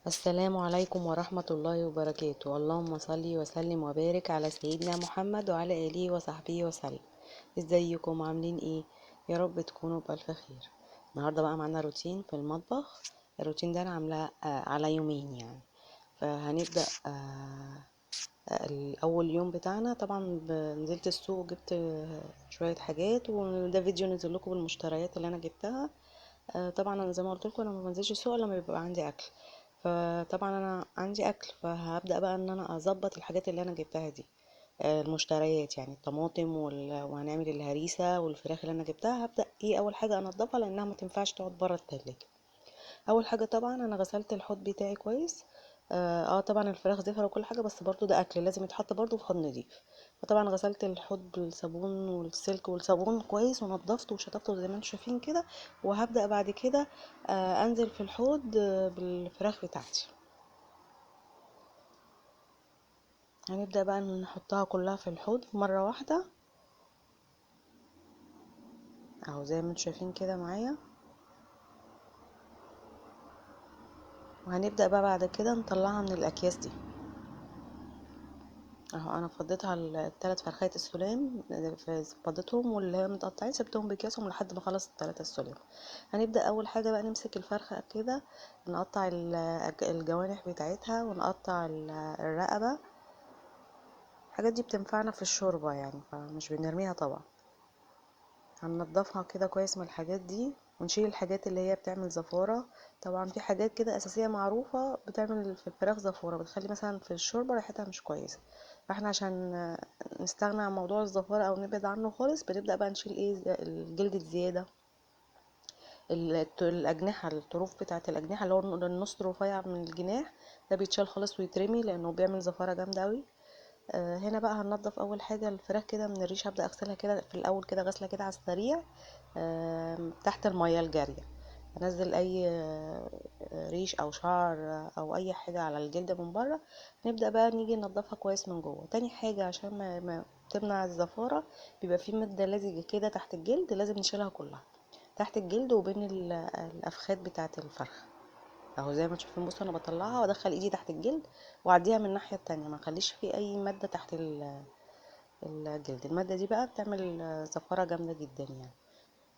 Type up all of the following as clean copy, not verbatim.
السلام عليكم ورحمة الله وبركاته. اللهم صل وسلم وبارك على سيدنا محمد وعلى آله وصحبه وسلم. ازيكم عاملين ايه؟ يا رب تكونوا بألف خير. النهاردة بقى معانا روتين في المطبخ. الروتين ده انا عاملاه على يومين يعني. فهنبدأ الأول يوم بتاعنا. طبعا نزلت السوق وجبت شوية حاجات، وده فيديو نزل لكم بالمشتريات اللي انا جبتها. طبعا انا زي ما قلت لكم انا ما بنزلش السوق لما بيبقى عندي اكل. فطبعا انا عندي اكل، فهبدا بقى ان انا اظبط الحاجات اللي انا جبتها دي. المشتريات يعني الطماطم وهنعمل الهريسه والفراخ اللي انا جبتها. هبدا ايه اول حاجه انضفها لانها ما تنفعش تقعد بره التلاجة. اول حاجه طبعا انا غسلت الحوض بتاعي كويس. طبعا الفراخ زفرة وكل حاجه، بس برضو ده اكل لازم يتحط برضو في حوض نضيف. فطبعا غسلت الحوض بالصابون والسلك والصابون كويس، ونضفته وشطفته زي ما انتم شايفين كده. وهبدا بعد كده انزل في الحوض بالفراخ بتاعتي. هنبدا بقى نحطها كلها في الحوض مره واحده، اهو زي ما انتم شايفين كده معايا. وهنبدا بقى بعد كده نطلعها من الاكياس دي. اهو انا فضيتها الثلاث فرخات السلام، فضيتهم واللي هي متقطعين سبتهم بكياسهم لحد ما خلص الثلاثه السلام. هنبدا اول حاجه بقى نمسك الفرخه كده، نقطع الجوانح بتاعتها، ونقطع الرقبه. الحاجات دي بتنفعنا في الشوربه يعني، فمش بنرميها طبعا. هننضفها كده كويس من الحاجات دي، ونشيل الحاجات اللي هي بتعمل زفارة. طبعا في حاجات كده أساسية معروفة بتعمل في الفراخ زفارة، بتخلي مثلا في الشوربة ريحتها مش كويسة. فاحنا عشان نستغنى عن موضوع الزفارة أو نبعد عنه خالص، بنبدأ بقى نشيل ايه الجلد الزيادة، الأجنحة، الطروف بتاعة الأجنحة اللي هو النص رفيع من الجناح، ده بيتشال خالص ويترمي لأنه بيعمل زفارة جامدة أوي. هنا بقى هننضف اول حاجه الفراخ كده من الريش. هبدا اغسلها كده في الاول كده غسله كده على السريع، تحت الميه الجاريه. انزل اي ريش او شعر او اي حاجه على الجلد من بره. نبدا بقى نيجي ننضفها كويس من جوه. تاني حاجه عشان ما تمنع الزفاره، بيبقى في ماده لزجه كده تحت الجلد، لازم نشيلها كلها تحت الجلد وبين الافخاذ بتاعه الفرخ. اهو زي ما تشوفين، بصوا انا بطلعها وادخل ايدي تحت الجلد واعديها من الناحيه التانية، ما اخليش في اي ماده تحت الجلد. الماده دي بقى بتعمل زفاره جامده جدا يعني.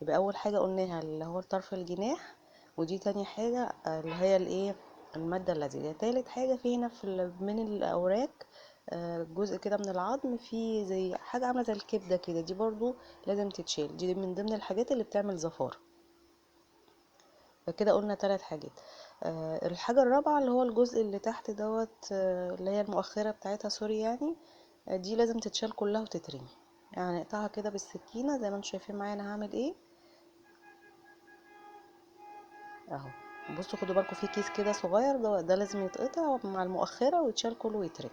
يبقى اول حاجه قلناها اللي هو طرف الجناح، ودي تاني حاجه اللي هي الايه الماده اللزجه. تالت حاجه في هنا من الاوراق جزء كده من العظم، في زي حاجه عامله زي الكبده كده، دي برضو لازم تتشيل، دي من ضمن الحاجات اللي بتعمل زفاره. فكده قلنا 3 حاجات. الحاجة الرابعة اللي هو الجزء اللي تحت دوت، اللي هي المؤخرة بتاعتها، سوري يعني. دي لازم تتشال كلها وتترمي. يعني نقطعها كده بالسكينة زي ما انتم شايفين معايا انا هعمل ايه. اهو بصوا خدوا بالكم، في كيس كده صغير ده لازم يتقطع مع المؤخرة ويتشال كله ويترمي.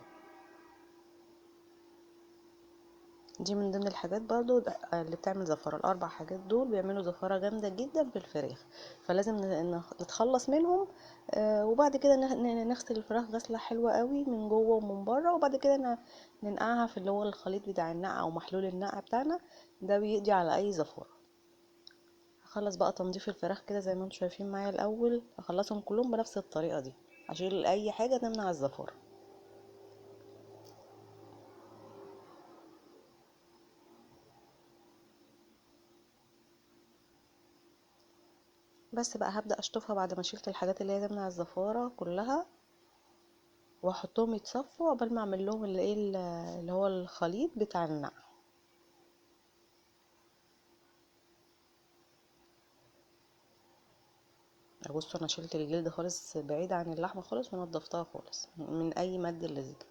دي من ضمن الحاجات برضو اللي بتعمل زفارة. ال4 حاجات دول بيعملوا زفارة جامدة جدا في الفراخ، فلازم نتخلص منهم. وبعد كده نغسل الفراخ غسلة حلوة قوي من جوه ومن بره، وبعد كده ننقعها في اللي هو الخليط بتاع النقع او محلول النقع بتاعنا، ده بيقضي على اي زفارة. هخلص بقى تنظيف الفراخ كده زي ما انتم شايفين معايا. الاول اخلصهم كلهم بنفس الطريقة دي عشان اي حاجة تمنع الزفارة. بس بقى هبدأ اشطفها بعد ما شلت الحاجات اللي هي تمنع الزفارة كلها، واحطهم يتصفوا قبل ما اعمل لهم اللي ايه اللي هو الخليط بتاع النقع. بصوا انا شلت الجلد خالص بعيد عن اللحمه خالص، ونضفتها خالص من اي ماده لزجه.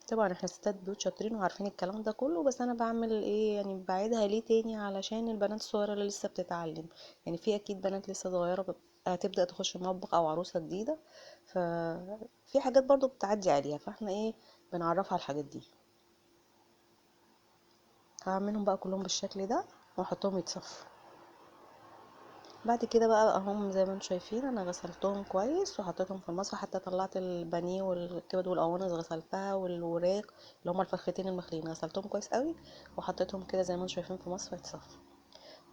طبعا احنا ستات بيوت شاطرين وعارفين الكلام ده كله، بس انا بعمل ايه يعني، بعيدها ليه تاني علشان البنات الصغيره اللي لسه بتتعلم. يعني في اكيد بنات لسه صغيره هتبدا تخش المطبخ او عروسه جديده، ففي حاجات برضو بتعدي عليها، فاحنا ايه بنعرفها على الحاجات دي. هعملهم بقى كلهم بالشكل ده واحطهم يتصفوا. بعد كده بقى اهم زي ما انتم شايفين انا غسلتهم كويس وحطيتهم في المصفى، حتى طلعت البانيه والكبد والقوانص غسلتها، والوراك اللي هما الفخدتين المخليين غسلتهم كويس قوي، وحطيتهم كده زي ما انتم شايفين في مصفى يتصفوا.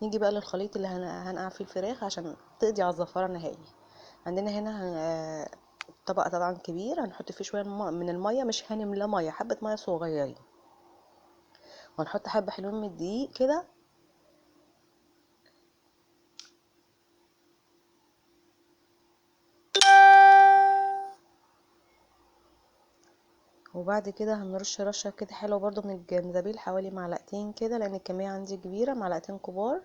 نيجي بقى للخليط اللي هنقع فيه الفراخ عشان تقضي على الزفاره نهائي. عندنا هنا طبق طبعا كبير، هنحط فيه شويه من الميه، مش هنملاه ميه، حبه ميه صغيرين، وهنحط حبه حلوين من الدقيق كده. وبعد كده هنرش رشه كده حلوه برضو من الجنزبيل، حوالي معلقتين كده لان الكميه عندي كبيره، معلقتين كبار.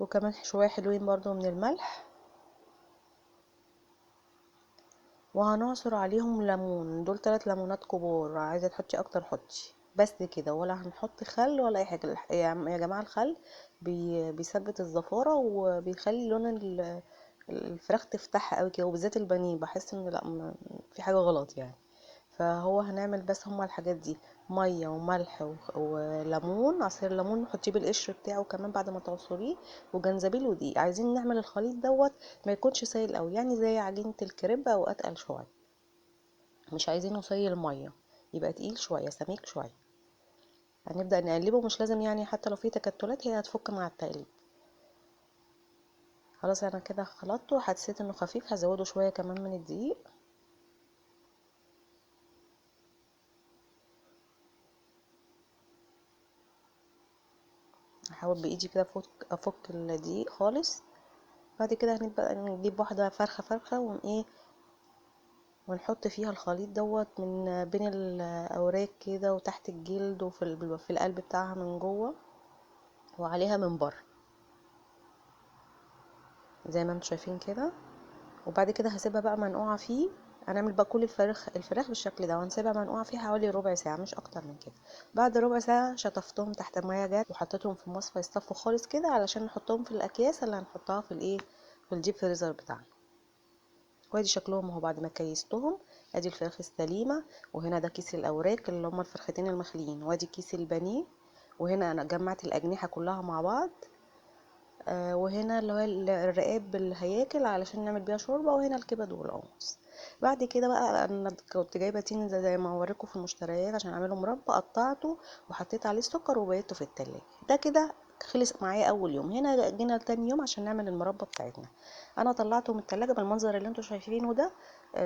وكمان شويه حلوين برضو من الملح. وهنعصر عليهم ليمون، دول 3 ليمونات كبار، عايزه تحطي اكتر حطي، بس كده. ولا هنحط خل ولا اي حاجه. يا جماعه الخل بيثبت الزفاره وبيخلي لون الفراخ تفتح قوي كده، وبالذات البانيه بحس ان لا في حاجه غلط يعني. فهو هنعمل بس هما الحاجات دي، ميه وملح وليمون، عصير ليمون حطيه بالقشر بتاعه كمان بعد ما تعصريه، وجنزبيل ودقيق. عايزين نعمل الخليط دوت ما يكونش سايل قوي، يعني زي عجينه الكريب او اتقل شويه، مش عايزينه سايل ميه، يبقى تقيل شويه سميك شويه. هنبدا نقلبه، مش لازم يعني حتى لو في تكتلات هي هتفك مع التقليب. خلاص انا كده خلطته، حسيت انه خفيف، هزوده شويه كمان من الدقيق. هحاول بايدي كده افك الدقيق خالص. بعد كده هنبقى نجيب واحده فرخه فرخه ونحط فيها الخليط دوت من بين الاوراق كده، وتحت الجلد، في القلب بتاعها من جوه، وعليها من بره زي ما انتم شايفين كده. وبعد كده هسيبها بقى منقوعه فيه. هنعمل بقى كل الفراخ بالشكل ده، وهنسيبها منقوعه فيه حوالي ربع ساعه، مش اكتر من كده. بعد ربع ساعه شطفتهم تحت الميه جات، وحطيتهم في مصفى يصفوا خالص كده، علشان نحطهم في الاكياس اللي هنحطها في في الديب فريزر بتاعنا. وادي شكلهم اهو بعد ما كيستهم. ادي الفراخ السليمه، وهنا ده كيس الاوراق اللي هما الفرختين المخليين، وادي كيس البانيه. وهنا انا جمعت الاجنحه كلها مع بعض. وهنا اللي هو الرقاب بالهياكل علشان نعمل بيها شوربه، وهنا الكبد والقوانص. بعد كده بقى انا كنت جايبه تين زي ما هوريكم في المشتريات عشان اعمله مربى، قطعته وحطيت عليه السكر وبيته في التلاجة. ده كده خلص معايا اول يوم. هنا جينا تاني يوم عشان نعمل المربى بتاعتنا. انا طلعته من التلاجة بالمنظر اللي انتوا شايفينه ده.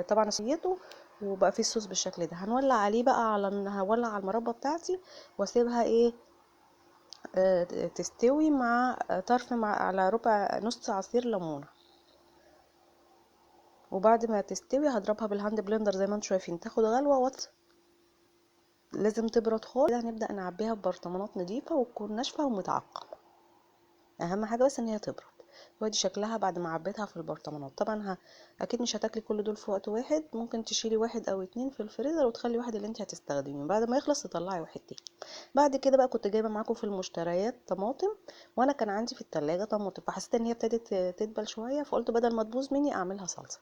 طبعا سيته وبقى فيه الصوص بالشكل ده. هنولع عليه بقى، هولع على المربى بتاعتي واسيبها تستوي مع طرف على ربع نص عصير ليمونه. وبعد ما تستوي هضربها بالهاند بلندر زي ما انتم شايفين، تاخد غلوه لازم تبرد خالص. هنبدا نعبيها ببرطمانات نظيفه وتكون ناشفه ومتعقمه، اهم حاجه بس ان هي تبرد. وادي شكلها بعد ما عبيتها في البرطمانات. طبعا اكيد مش هتاكلي كل دول في وقت واحد، ممكن تشيلي واحد او اتنين في الفريزر وتخلي واحد اللي انت هتستخدميه، بعد ما يخلص تطلعي واحد تاني. بعد كده بقى كنت جايبه معاكم في المشتريات طماطم، وانا كان عندي في التلاجة طماطم، فحسيت ان هي ابتدت تدبل شويه، فقلت بدل ما تبوظ مني اعملها صلصه.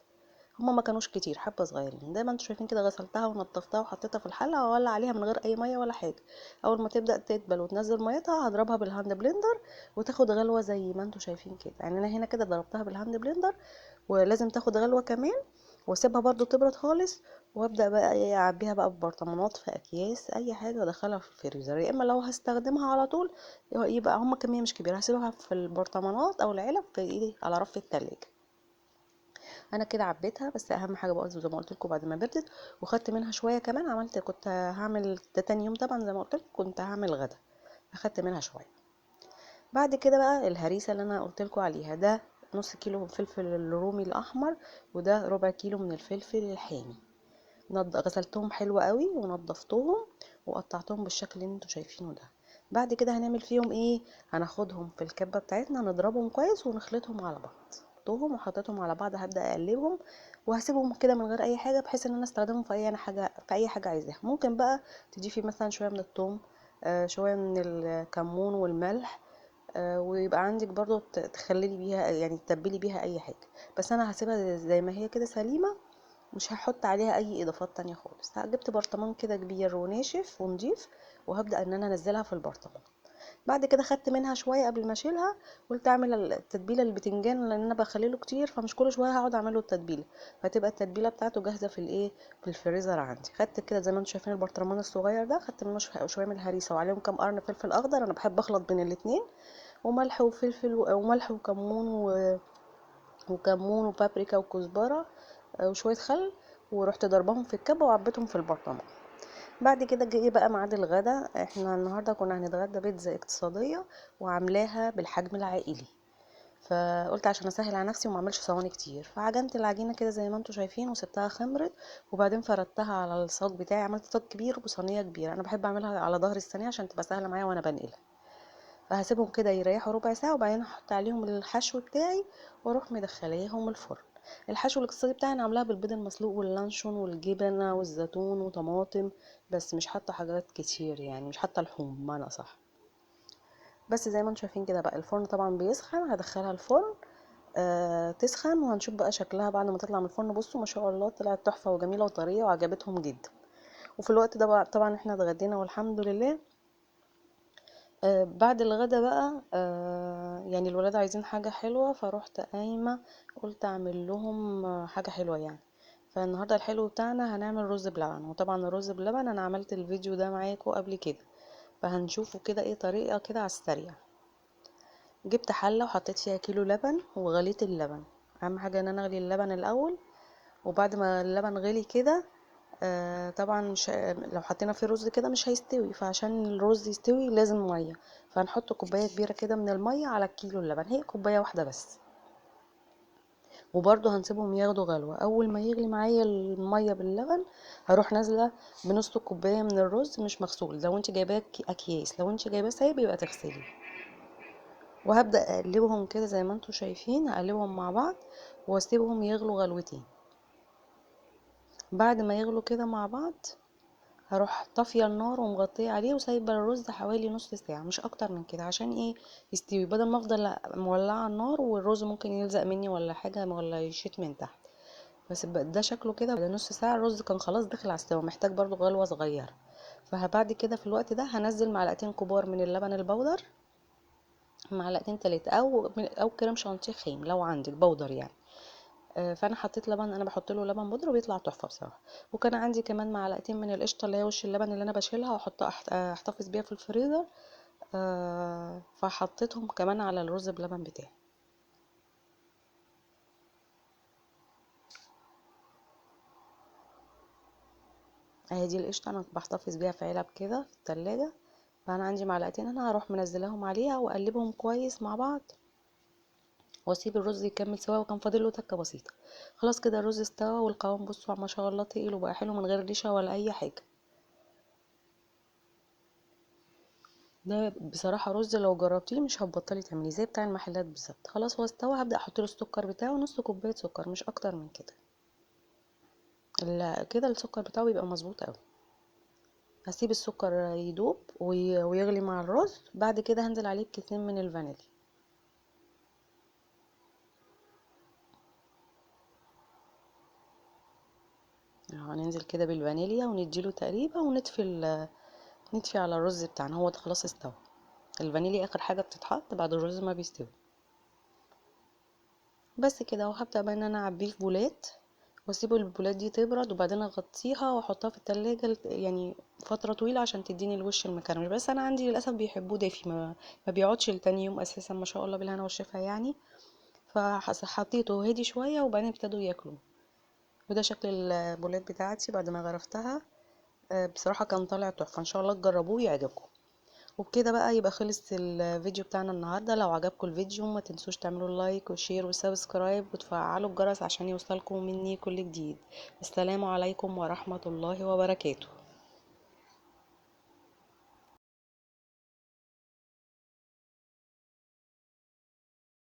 هما ما كانوش كتير، حبه صغيرين. زي ما انتوا شايفين كده غسلتها ونضفتها وحطيتها في الحله واولع عليها من غير اي ميه ولا حاجه. اول ما تبدا تدبل وتنزل ميتها هضربها بالهاند بلندر وتاخد غلوه زي ما انتوا شايفين كده. يعني انا هنا كده ضربتها بالهاند بلندر، ولازم تاخد غلوه كمان، واسيبها برضو تبرد خالص. وابدا بقى اعبيها بقى ببرطمانات، في اكياس، اي حاجه، وادخلها في الفريزر. يا اما لو هستخدمها على طول يبقى هما كميه مش كبيره، هسيبها في البرطمانات او العلب في على رف التلاجة. انا كده عبيتها، بس اهم حاجه بقى زي ما قلت لكم بعد ما بردت، وخدت منها شويه كمان. كنت هعمل ده تاني يوم طبعا زي ما قلت لكم، كنت هعمل غدا، اخدت منها شويه. بعد كده بقى الهريسه اللي انا قلت لكم عليها، ده نص كيلو فلفل الرومي الاحمر، وده ربع كيلو من الفلفل الحامي. غسلتهم حلو قوي ونضفتهم وقطعتهم بالشكل اللي انتوا شايفينه ده. بعد كده هنعمل فيهم ايه؟ هناخدهم في الكبه بتاعتنا نضربهم كويس ونخلطهم على بعض. حطيتهم وحطيتهم على بعض، هبدا اقلبهم وهسيبهم كده من غير اي حاجه، بحيث ان انا استخدمهم في اي حاجه عايزاها. ممكن بقى تضيفي مثلا شويه من الثوم، شويه من الكمون والملح، ويبقى عندك برضو تخللي بيها يعني تتبلي بيها اي حاجه. بس انا هسيبها زي ما هي كده سليمه، مش هحط عليها اي اضافات تانية خالص. جبت برطمان كده كبير وناشف ونضيف، وهبدا ان انا انزلها في البرطمان. بعد كده خدت منها شويه قبل ما اشيلها، قلت اعمل التتبيله البتنجان لان انا بخليله كتير، فمش كل شويه هقعد اعمله التتبيله، فتبقى التتبيله بتاعته جاهزه في الفريزر عندي. خدت كده زي ما انتم شايفين البرطمان الصغير ده، خدت منه شويه من الهريسه وعليهم كام قرن فلفل اخضر، انا بحب اخلط بين الاتنين، وملح وفلفل وملح وكمون وكمون وبابريكا وكزبره وشويه خل، ورحت ضربهم في الكبه وعبيتهم في البرطمان. بعد كده جه بقى ميعاد الغدا. احنا النهارده كنا هنتغدى بيتزا اقتصاديه وعاملاها بالحجم العائلي، فقلت عشان اسهل على نفسي وما اعملش صواني كتير، فعجنت العجينه كده زي ما انتم شايفين وسبتها خمرت، وبعدين فردتها على الصاج بتاعي. عملت صاج كبير وصينيه كبيره، انا بحب اعملها على ظهر الصينيه عشان تبقى سهله معايا وانا بنقلها. فهسيبهم كده يريحوا ربع ساعه، وبعدين احط عليهم الحشو بتاعي واروح مدخلاهم الفرن. الحشو الاقتصادي بتاعي انا عاملاها بالبيض المسلوق واللانشون والجبنه والزيتون وطماطم، بس مش حاطه حاجات كتير يعني، مش حاطه لحوم بمعنى صح. بس زي ما انتم شايفين كده بقى الفرن طبعا بيسخن، هدخلها الفرن تسخن، وهنشوف بقى شكلها بعد ما تطلع من الفرن. بصوا ما شاء الله طلعت تحفه وجميله وطريه وعجبتهم جدا. وفي الوقت ده بقى طبعا احنا اتغدينا والحمد لله. بعد الغدا بقى يعني الولاد عايزين حاجه حلوه، فروحت قايمه قلت اعمل لهم حاجه حلوه يعني. فالنهارده الحلو بتاعنا هنعمل رز بلبن، وطبعا الرز بلبن انا عملت الفيديو ده معاكم قبل كده، فهنشوفه كده ايه طريقه كده على السريع. جبت حله وحطيت فيها كيلو لبن وغليت اللبن. اهم حاجه ان انا اغلي اللبن الاول، وبعد ما اللبن غلي كده طبعا مش لو حطينا فيه رز كده مش هيستوي، فعشان الرز يستوي لازم ميه، فهنحط كوبايه كبيره كده من الميه على الكيلو اللبن، هي كوبايه واحده بس. وبرضه هنسيبهم ياخدوا غلوه. اول ما يغلي معايا الميه باللبن هروح نازله بنص كوبايه من الرز مش مغسول، لو انت جايباه اكياس، لو انت جايباه سايب يبقى تغسلي. وهبدا اقلبهم كده زي ما انتم شايفين، اقلبهم مع بعض واسيبهم يغلوا غلوتين. بعد ما يغلوا كده مع بعض هروح طافيه النار ومغطيه عليه وسايبه الرز حوالي نص ساعه، مش اكتر من كده، عشان ايه؟ يستوي، بدل ما افضل مولعه النار والرز ممكن يلزق مني ولا حاجه ولا يشيط من تحت. بس ده شكله كده بعد نص ساعه الرز كان خلاص داخل على السوا، محتاج برضو غلوه صغيره. فبعد كده في الوقت ده هنزل معلقتين كبار من اللبن البودر، معلقتين تلاتة او كريم شانتيه خام لو عندك بودر يعني. فانا حطيت لبن، انا بحط له لبن بودره وبيطلع تحفه بصراحه. وكان عندي كمان معلقتين من القشطه اللي هي وش اللبن اللي انا بشيلها واحطها احتفظ بيها في الفريزر. فحطيتهم كمان على الرز بلبن بتاعي. اهي دي القشطه انا بحتفظ بيها في علب كده في التلاجة. فانا عندي معلقتين، انا هروح منزلاهم عليها واقلبهم كويس مع بعض واسيب الرز يكمل سوا، وكان فاضل له تكه بسيطه. خلاص كده الرز استوى، والقوام بصوا ما شاء الله تقيل وبقى حلو من غير ريشه ولا اي حاجه. ده بصراحة رز لو جربتيه مش هتبطلي تعمليه زي بتاع المحلات بالظبط. خلاص هو استوى، هبدأ احط له السكر بتاعه، نص كوباية سكر مش اكتر من كده. لا كده السكر بتاعه بيبقى مظبوط قوي. هسيب السكر يدوب ويغلي مع الرز. بعد كده هنزل عليه بكيسين من الفانيليا. هننزل كده بالفانيليا ونديله تقريبا ونطفي نطفي على الرز بتاعنا. هو ده خلاص استوى. الفانيليا اخر حاجة بتتحط بعد الرز ما بيستوي. بس كده. وهبدأ بقى ان انا اعبيه في بولات واسيب البولات دي تبرد، وبعدين اغطيها واحطها في التلاجة يعني فترة طويلة عشان تديني الوش المكرمش. بس انا عندي للاسف بيحبوه دافي، ما بيقعدش لتاني يوم اساسا ما شاء الله بالهنا والشفا يعني. فحطيته هادي شوية وبعدين ابتدوا ياكلوا. وده شكل البولات بتاعتي بعد ما غرفتها. بصراحة كان طالع تحفة، ان شاء الله تجربوه يعجبكم. وبكده بقى يبقى خلص الفيديو بتاعنا النهارده. لو عجبكم الفيديو ما تنسوش تعملوا لايك وشير وسبسكرايب وتفعلوا الجرس عشان يوصلكم مني كل جديد. السلام عليكم ورحمة الله وبركاته.